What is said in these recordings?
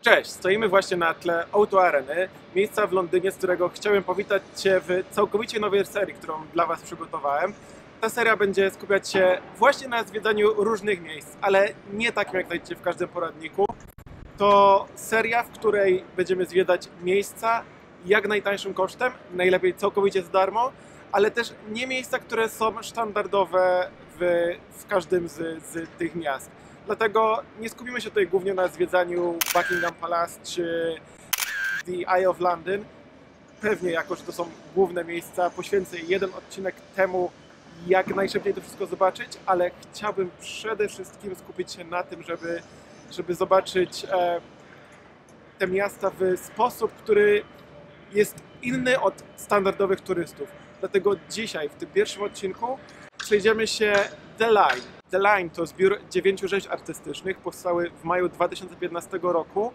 Cześć, stoimy właśnie na tle O2 Areny, miejsca w Londynie, z którego chciałem powitać Cię w całkowicie nowej serii, którą dla Was przygotowałem. Ta seria będzie skupiać się właśnie na zwiedzaniu różnych miejsc, ale nie takim jak znajdziecie w każdym poradniku. To seria, w której będziemy zwiedzać miejsca jak najtańszym kosztem, najlepiej całkowicie za darmo, ale też nie miejsca, które są standardowe w każdym z tych miast. Dlatego nie skupimy się tutaj głównie na zwiedzaniu Buckingham Palace czy The Eye of London. Pewnie, jako że to są główne miejsca, poświęcę jeden odcinek temu, jak najszybciej to wszystko zobaczyć, ale chciałbym przede wszystkim skupić się na tym, żeby zobaczyć te miasta w sposób, który jest inny od standardowych turystów. Dlatego dzisiaj, w tym pierwszym odcinku, przejdziemy się The Line. The Line to zbiór 9 rzeźb artystycznych, powstały w maju 2015 roku.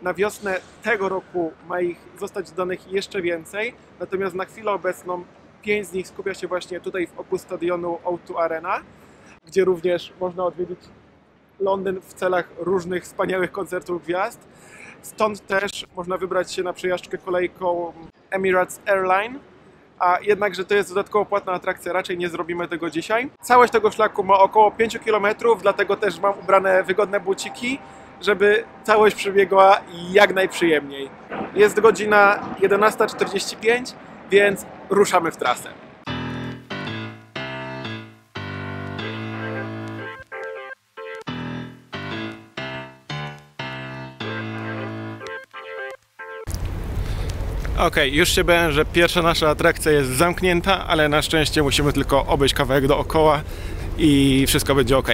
Na wiosnę tego roku ma ich zostać dodanych jeszcze więcej, natomiast na chwilę obecną 5 z nich skupia się właśnie tutaj wokół stadionu O2 Arena, gdzie również można odwiedzić Londyn w celach różnych wspaniałych koncertów gwiazd. Stąd też można wybrać się na przejażdżkę kolejką Emirates Airline, a jednakże to jest dodatkowo płatna atrakcja, raczej nie zrobimy tego dzisiaj. Całość tego szlaku ma około 5 km, dlatego też mam ubrane wygodne buciki, żeby całość przebiegła jak najprzyjemniej. Jest godzina 11:45, więc ruszamy w trasę. Okej, już się bałem, że pierwsza nasza atrakcja jest zamknięta, ale na szczęście musimy tylko obejść kawałek dookoła i wszystko będzie ok.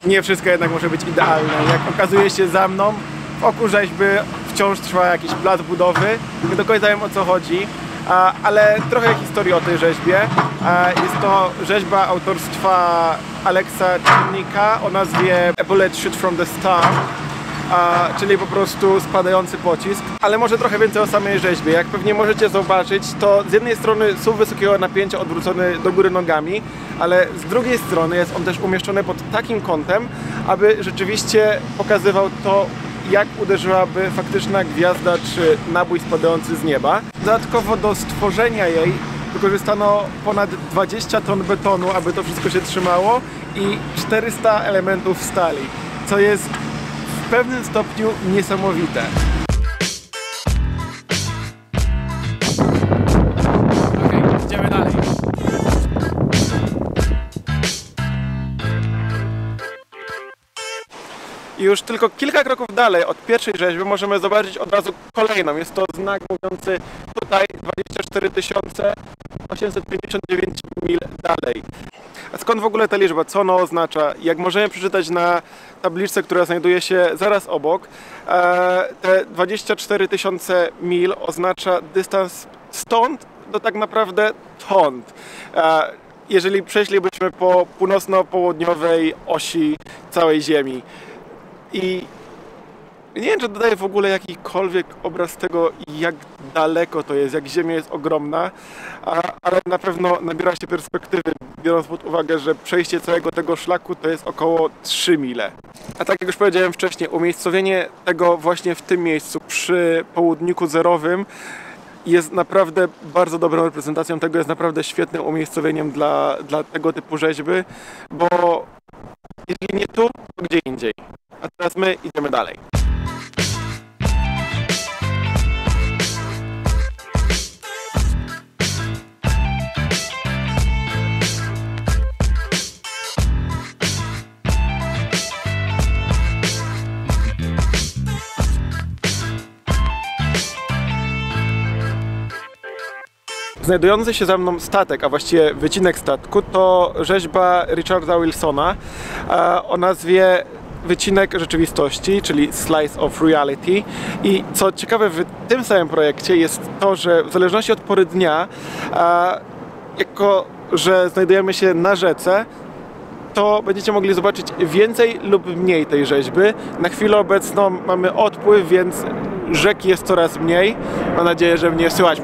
Nie wszystko jednak może być idealne. Jak okazuje się za mną, wokół rzeźby wciąż trwa jakiś plac budowy. Nie do końca wiem, o co chodzi, ale trochę historii o tej rzeźbie. Jest to rzeźba autorstwa Alexa Czynnika o nazwie A Bullet Shoot from the Star, czyli po prostu spadający pocisk. Ale może trochę więcej o samej rzeźbie. Jak pewnie możecie zobaczyć, to z jednej strony SUV wysokiego napięcia odwrócony do góry nogami, ale z drugiej strony jest on też umieszczony pod takim kątem, aby rzeczywiście pokazywał to, jak uderzyłaby faktyczna gwiazda czy nabój spadający z nieba. Dodatkowo do stworzenia jej wykorzystano ponad 20 ton betonu, aby to wszystko się trzymało, i 400 elementów stali, co jest w pewnym stopniu niesamowite. Okej, idziemy dalej. I już tylko kilka kroków dalej od pierwszej rzeźby możemy zobaczyć od razu kolejną. Jest to znak mówiący tutaj 24 859 mil dalej. A skąd w ogóle ta liczba? Co ona oznacza? Jak możemy przeczytać na tabliczce, która znajduje się zaraz obok, te 24 000 mil oznacza dystans stąd do tak naprawdę tąd. Jeżeli przeszlibyśmy po północno-południowej osi całej Ziemi. I nie wiem, czy dodaję w ogóle jakikolwiek obraz tego, jak daleko to jest, jak Ziemia jest ogromna, ale na pewno nabiera się perspektywy, biorąc pod uwagę, że przejście całego tego szlaku to jest około 3 mile. A tak jak już powiedziałem wcześniej, umiejscowienie tego właśnie w tym miejscu, przy południku zerowym, jest naprawdę bardzo dobrą reprezentacją tego, jest naprawdę świetnym umiejscowieniem dla tego typu rzeźby, bo jeżeli nie tu, to gdzie indziej. A teraz my idziemy dalej. Znajdujący się za mną statek, a właściwie wycinek statku, to rzeźba Richarda Wilsona o nazwie Wycinek rzeczywistości, czyli Slice of Reality. I co ciekawe, w tym samym projekcie jest to, że w zależności od pory dnia, jako że znajdujemy się na rzece, to będziecie mogli zobaczyć więcej lub mniej tej rzeźby. Na chwilę obecną mamy odpływ, więc rzeki jest coraz mniej. Mam nadzieję, że mnie słychać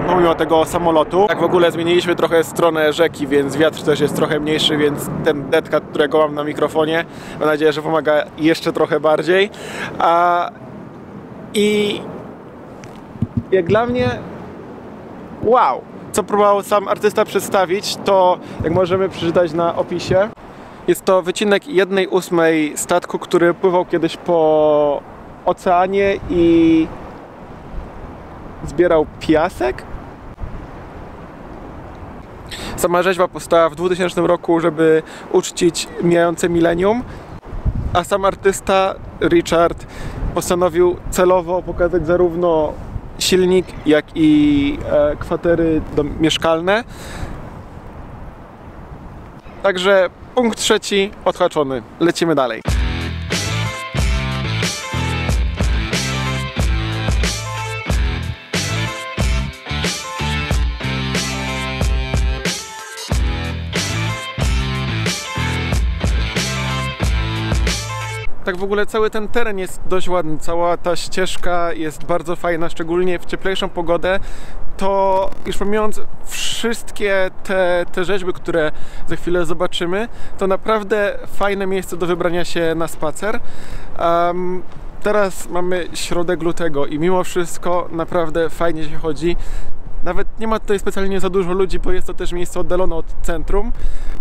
pomimo tego samolotu. Tak w ogóle zmieniliśmy trochę stronę rzeki, więc wiatr też jest trochę mniejszy, więc ten deadcat, którego mam na mikrofonie, mam nadzieję, że pomaga jeszcze trochę bardziej. I jak dla mnie, wow! Co próbował sam artysta przedstawić, to jak możemy przeczytać na opisie, jest to wycinek 1/8 statku, który pływał kiedyś po oceanie i zbierał piasek. Sama rzeźba powstała w 2000 roku, żeby uczcić mijające milenium, a sam artysta Richard postanowił celowo pokazać zarówno silnik, jak i kwatery mieszkalne. Także punkt 3 odhaczony. Lecimy dalej. Tak w ogóle cały ten teren jest dość ładny, cała ta ścieżka jest bardzo fajna, szczególnie w cieplejszą pogodę. To już pomijając wszystkie te rzeźby, które za chwilę zobaczymy, to naprawdę fajne miejsce do wybrania się na spacer. Teraz mamy środek lutego i mimo wszystko naprawdę fajnie się chodzi. Nawet nie ma tutaj specjalnie za dużo ludzi, bo jest to też miejsce oddalone od centrum.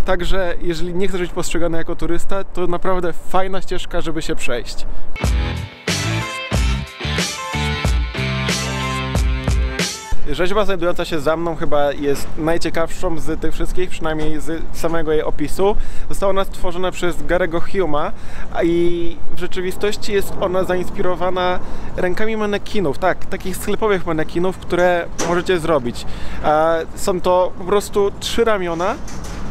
Także jeżeli nie chcesz być postrzegany jako turysta, to naprawdę fajna ścieżka, żeby się przejść. Rzeźba znajdująca się za mną chyba jest najciekawszą z tych wszystkich, przynajmniej z samego jej opisu. Została ona stworzona przez Gary'ego Hume'a i w rzeczywistości jest ona zainspirowana rękami manekinów, tak, takich sklepowych manekinów, które możecie zrobić. Są to po prostu 3 ramiona,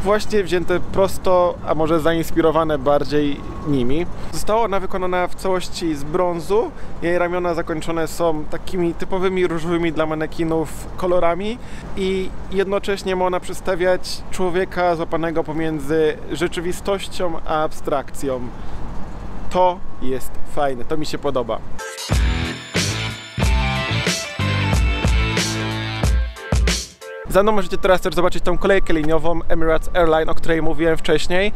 właśnie wzięte prosto, a może zainspirowane bardziej nimi. Została ona wykonana w całości z brązu. Jej ramiona zakończone są takimi typowymi różowymi dla manekinów kolorami i jednocześnie ma ona przedstawiać człowieka złapanego pomiędzy rzeczywistością a abstrakcją. To jest fajne, to mi się podoba. Za mną możecie teraz też zobaczyć tą kolejkę liniową Emirates Airline, o której mówiłem wcześniej.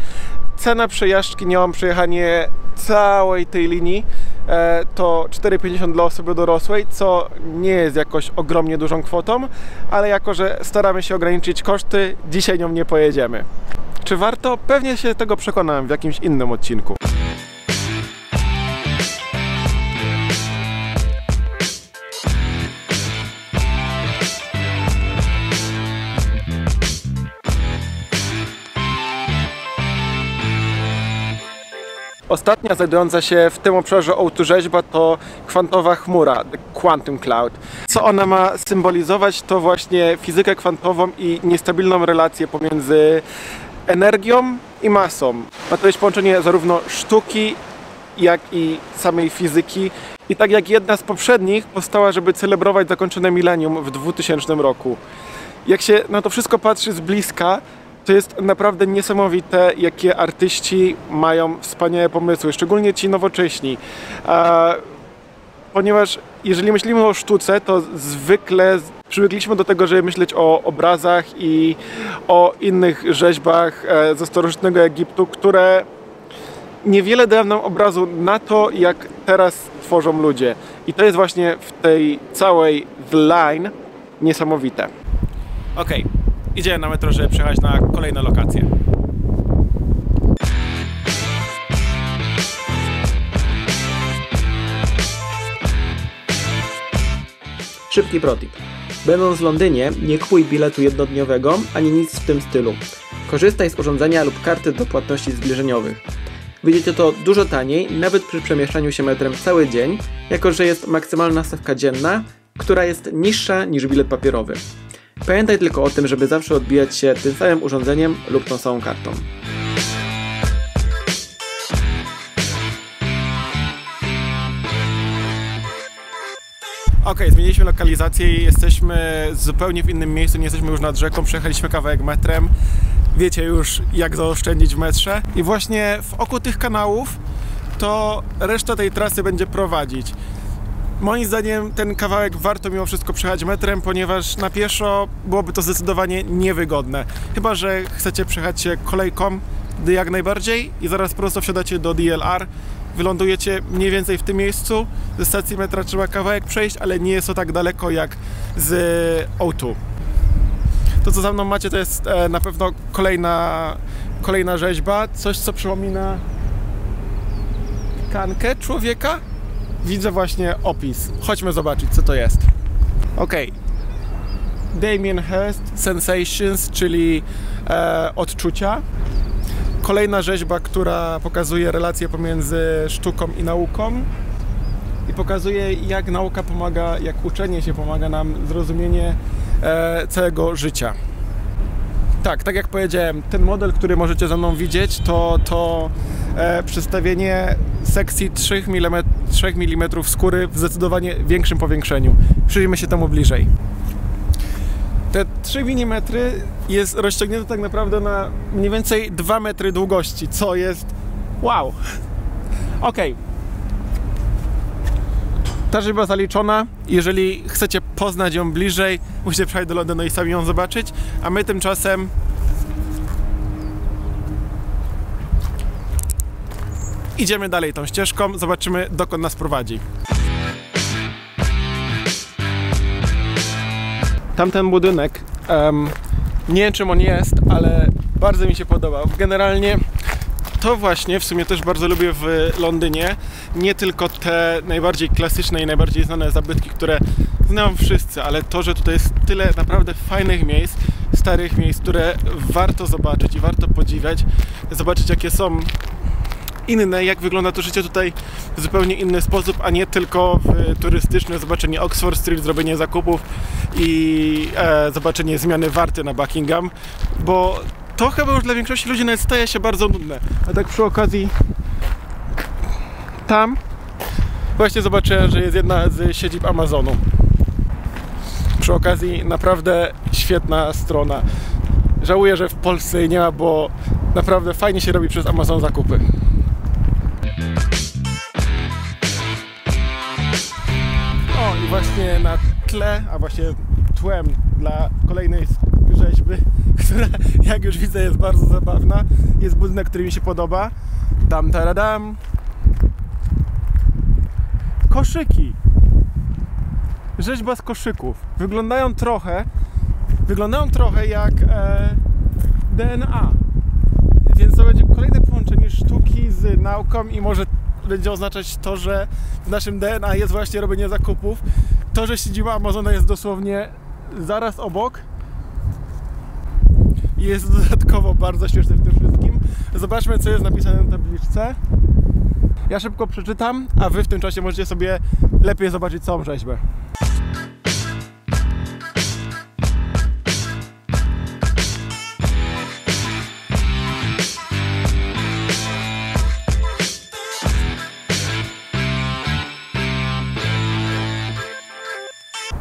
Cena przejażdżki, nie mam przejechanie całej tej linii, to 4,50 dla osoby dorosłej, co nie jest jakoś ogromnie dużą kwotą, ale jako że staramy się ograniczyć koszty, dzisiaj nią nie pojedziemy. Czy warto? Pewnie się tego przekonałem w jakimś innym odcinku. Ostatnia znajdująca się w tym obszarze O2 rzeźba to kwantowa chmura, The Quantum Cloud. Co ona ma symbolizować, to właśnie fizykę kwantową i niestabilną relację pomiędzy energią i masą. Ma to być połączenie zarówno sztuki, jak i samej fizyki. I tak jak jedna z poprzednich powstała, żeby celebrować zakończone milenium w 2000 roku. Jak się na to wszystko patrzy z bliska, to jest naprawdę niesamowite, jakie artyści mają wspaniałe pomysły, szczególnie ci nowocześni. Ponieważ jeżeli myślimy o sztuce, to zwykle przywykliśmy do tego, żeby myśleć o obrazach i o innych rzeźbach ze starożytnego Egiptu, które niewiele dają nam obrazu na to, jak teraz tworzą ludzie. I to jest właśnie w tej całej The Line niesamowite. Okej. Idziemy na metro, żeby przyjechać na kolejne lokacje. Szybki protip. Będąc w Londynie, nie kupuj biletu jednodniowego, ani nic w tym stylu. Korzystaj z urządzenia lub karty do płatności zbliżeniowych. Wyjdzie to dużo taniej, nawet przy przemieszczaniu się metrem cały dzień, jako że jest maksymalna stawka dzienna, która jest niższa niż bilet papierowy. Pamiętaj tylko o tym, żeby zawsze odbijać się tym samym urządzeniem lub tą samą kartą. Ok, zmieniliśmy lokalizację i jesteśmy zupełnie w innym miejscu, nie jesteśmy już nad rzeką, przejechaliśmy kawałek metrem. Wiecie już, jak zaoszczędzić w metrze. I właśnie w oku tych kanałów to reszta tej trasy będzie prowadzić. Moim zdaniem ten kawałek warto mimo wszystko przejechać metrem, ponieważ na pieszo byłoby to zdecydowanie niewygodne. Chyba że chcecie przejechać się kolejką, gdy jak najbardziej i zaraz prosto wsiadacie do DLR. Wylądujecie mniej więcej w tym miejscu. Ze stacji metra trzeba kawałek przejść, ale nie jest to tak daleko jak z O2. To, co za mną macie, to jest na pewno kolejna rzeźba. Coś, co przypomina tkankę człowieka. Widzę właśnie opis. Chodźmy zobaczyć, co to jest. Ok. Damien Hirst Sensations, czyli odczucia. Kolejna rzeźba, która pokazuje relację pomiędzy sztuką i nauką i pokazuje, jak nauka pomaga, jak uczenie się pomaga nam zrozumienie całego życia. Tak jak powiedziałem, ten model, który możecie za mną widzieć, to przedstawienie sekcji 3 mm skóry w zdecydowanie większym powiększeniu. Przyjrzyjmy się temu bliżej. Te 3 mm jest rozciągnięte tak naprawdę na mniej więcej 2 metry długości, co jest wow! Ok. Ta rzeźba zaliczona. Jeżeli chcecie poznać ją bliżej, musicie przyjechać do Londynu i sami ją zobaczyć, a my tymczasem idziemy dalej tą ścieżką, zobaczymy, dokąd nas prowadzi. Tamten budynek, nie wiem czym on jest, ale bardzo mi się podobał. Generalnie to właśnie w sumie też bardzo lubię w Londynie. Nie tylko te najbardziej klasyczne i najbardziej znane zabytki, które znają wszyscy, ale to, że tutaj jest tyle naprawdę fajnych miejsc, starych miejsc, które warto zobaczyć i warto podziwiać. Zobaczyć, jakie są inne, jak wygląda to życie tutaj w zupełnie inny sposób, a nie tylko w turystyczne zobaczenie Oxford Street, zrobienie zakupów i zobaczenie zmiany warty na Buckingham, bo to chyba już dla większości ludzi nawet staje się bardzo nudne. A tak przy okazji tam właśnie zobaczyłem, że jest jedna z siedzib Amazonu. Przy okazji naprawdę świetna strona. Żałuję, że w Polsce jej nie ma, bo naprawdę fajnie się robi przez Amazon zakupy. O, i właśnie na tle, a właśnie tłem dla kolejnej rzeźby, która, jak już widzę, jest bardzo zabawna, jest budynek, który mi się podoba. Dam, taradam. Koszyki. Rzeźba z koszyków. Wyglądają trochę jak DNA. Więc to będzie kolejne połączenie sztuki z nauką i może będzie oznaczać to, że w naszym DNA jest właśnie robienie zakupów. To, że siedziba Amazona jest dosłownie zaraz obok, jest dodatkowo bardzo śmieszne w tym wszystkim. Zobaczmy, co jest napisane na tabliczce. Ja szybko przeczytam, a wy w tym czasie możecie sobie lepiej zobaczyć całą rzeźbę.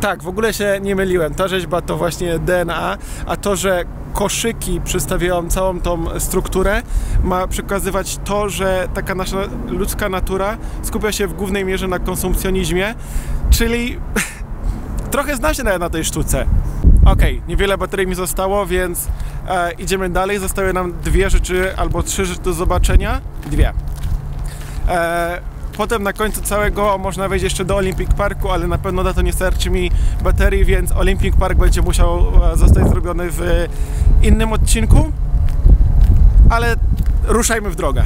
Tak, w ogóle się nie myliłem. Ta rzeźba to właśnie DNA, a to, że koszyki przedstawiają całą tą strukturę, ma przekazywać to, że taka nasza ludzka natura skupia się w głównej mierze na konsumpcjonizmie, czyli trochę zna się nawet na tej sztuce. Ok, niewiele baterii mi zostało, więc idziemy dalej. Zostały nam 2 rzeczy albo 3 rzeczy do zobaczenia. 2. Potem na końcu całego można wejść jeszcze do Olympic Parku, ale na pewno na to nie starczy mi baterii, więc Olympic Park będzie musiał zostać zrobiony w innym odcinku. Ale ruszajmy w drogę.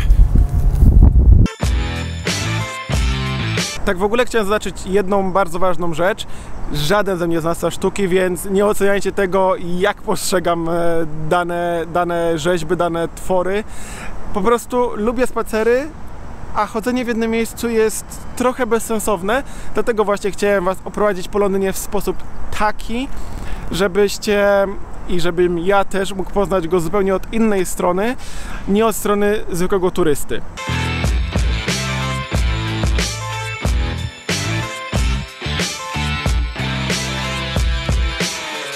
Tak w ogóle chciałem zaznaczyć jedną bardzo ważną rzecz. Żaden ze mnie zna sztuki, więc nie oceniajcie tego, jak postrzegam dane rzeźby, dane twory. Po prostu lubię spacery, a chodzenie w jednym miejscu jest trochę bezsensowne, dlatego właśnie chciałem was oprowadzić po Londynie w sposób taki, żebyście i żebym ja też mógł poznać go zupełnie od innej strony, nie od strony zwykłego turysty.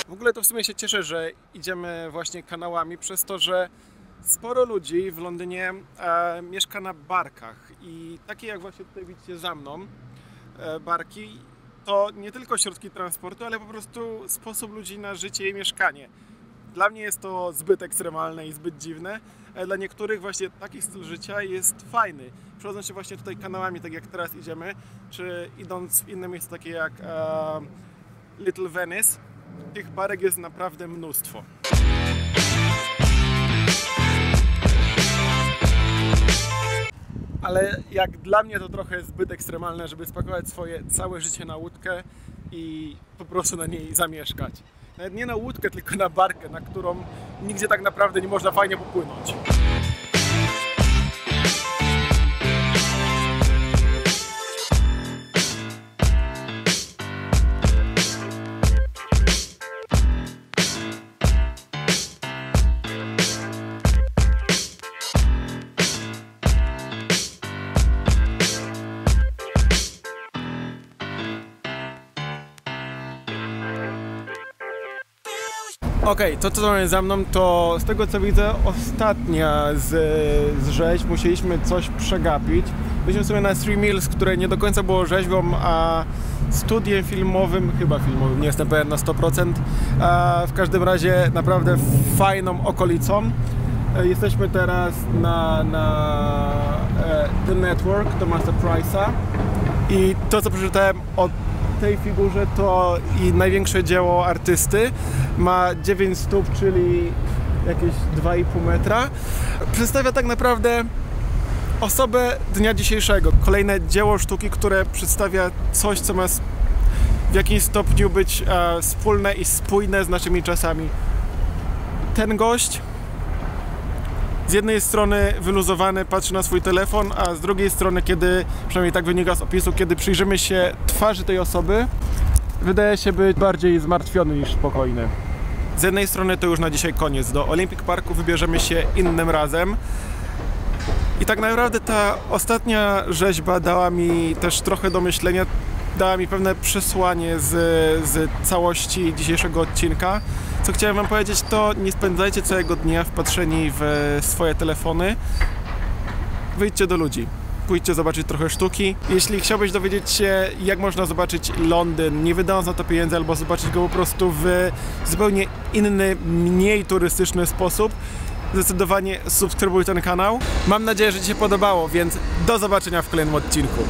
W ogóle to w sumie się cieszę, że idziemy właśnie kanałami, przez to, że sporo ludzi w Londynie mieszka na barkach i takie jak właśnie tutaj widzicie za mną, barki to nie tylko środki transportu, ale po prostu sposób ludzi na życie i mieszkanie. Dla mnie jest to zbyt ekstremalne i zbyt dziwne, ale dla niektórych właśnie taki styl życia jest fajny. Przechodząc się właśnie tutaj kanałami, tak jak teraz idziemy, czy idąc w inne miejsca takie jak Little Venice, tych barek jest naprawdę mnóstwo. Ale jak dla mnie to trochę zbyt ekstremalne, żeby spakować swoje całe życie na łódkę i po prostu na niej zamieszkać. Nawet nie na łódkę, tylko na barkę, na którą nigdzie tak naprawdę nie można fajnie popłynąć. Okej, to co mamy za mną, to z tego co widzę ostatnia z rzeźb, musieliśmy coś przegapić. Byliśmy sobie na 3 Mills, które nie do końca było rzeźbą, a studiem filmowym, chyba filmowym, nie jestem pewien na 100%, a w każdym razie naprawdę fajną okolicą. Jesteśmy teraz na The Network, Thomasa Price'a i to co przeczytałem o tej figurze to i największe dzieło artysty. Ma 9 stóp, czyli jakieś 2,5 metra. Przedstawia tak naprawdę osobę dnia dzisiejszego. Kolejne dzieło sztuki, które przedstawia coś, co ma w jakimś stopniu być wspólne i spójne z naszymi czasami. Ten gość z jednej strony wyluzowany patrzy na swój telefon, a z drugiej strony, kiedy, przynajmniej tak wynika z opisu, kiedy przyjrzymy się twarzy tej osoby, wydaje się być bardziej zmartwiony niż spokojny. Z jednej strony to już na dzisiaj koniec. Do Olympic Parku wybierzemy się innym razem. I tak naprawdę ta ostatnia rzeźba dała mi też trochę do myślenia, dała mi pewne przesłanie z całości dzisiejszego odcinka. Co chciałem wam powiedzieć, to nie spędzajcie całego dnia wpatrzeni w swoje telefony. Wyjdźcie do ludzi. Pójdźcie zobaczyć trochę sztuki. Jeśli chciałbyś dowiedzieć się, jak można zobaczyć Londyn, nie wydając na to pieniędzy, albo zobaczyć go po prostu w zupełnie inny, mniej turystyczny sposób, zdecydowanie subskrybuj ten kanał. Mam nadzieję, że ci się podobało, więc do zobaczenia w kolejnym odcinku.